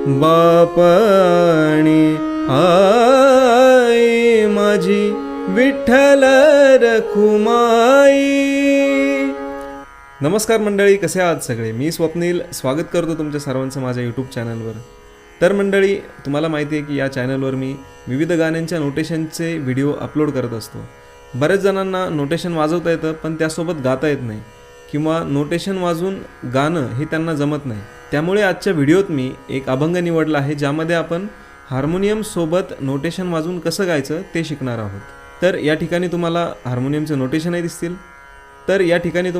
बाप आणि आई माझी विठ्ठल रखुमाई। नमस्कार मंडळी, कसे आहात सगळे? मी स्वप्नील स्वागत करतो तुमच्या सर्वांचं माझ्या यूट्यूब चॅनलवर। तर मंडळी, तुम्हाला माहिती आहे की या चॅनलवर मी विविध गाण्यांच्या नोटेशनचे व्हिडिओ अपलोड करत असतो। बरेच जणांना नोटेशन वाजवता येतं पण त्यासोबत गाता येत नाही किंवा नोटेशन वाजून गाणं हे त्यांना जमत नाही। त्यामुळे आजच्या व्हिडिओत मी एक अभंग निवडला आहे ज्यामध्ये आपण हार्मोनियम सोबत नोटेशन वाजवून कसं गायचं ते शिकणार आहोत। तर या ठिकाणी तुम्हाला हार्मोनियमचे नोटेशनही दिसतील तर या ठिकाणी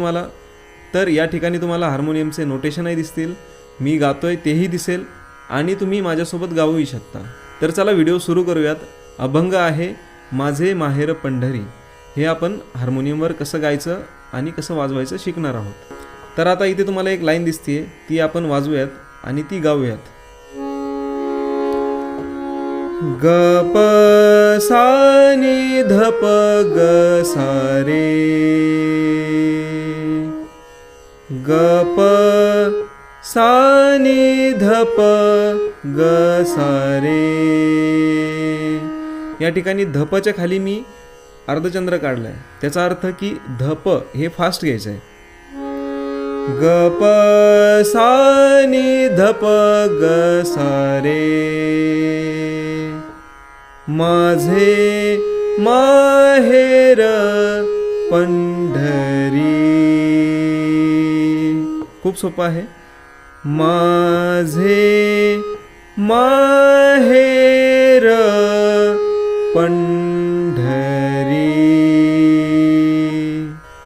तुम्हाला हार्मोनियमचे नोटेशनही दिसतील, मी गातोय तेही दिसेल आणि तुम्ही माझ्यासोबत गाऊही शकता। तर चला व्हिडिओ सुरू करूयात। अभंग आहे माझे माहेर पंढरी। हे आपण हार्मोनियमवर कसं गायचं आणि कसं वाजवायचं शिकणार आहोत। तर आता इथे तुम्हाला एक लाईन दिसते, ती आपण वाजवूयात आणि ती गाऊयात। ग प सा नि ध प ग सा रे, ग प सा नि ध प ग सा रे। या ठिकाणी धपच्या खाली मी अर्धचंद्र काढलाय, त्याचा अर्थ की धप हे फास्ट घ्यायचं आहे। ग प सा नि ध प ग सा रे, माझे माहेर पंढरी। खूप सोपं आहे। माझे माहेर पंढरी।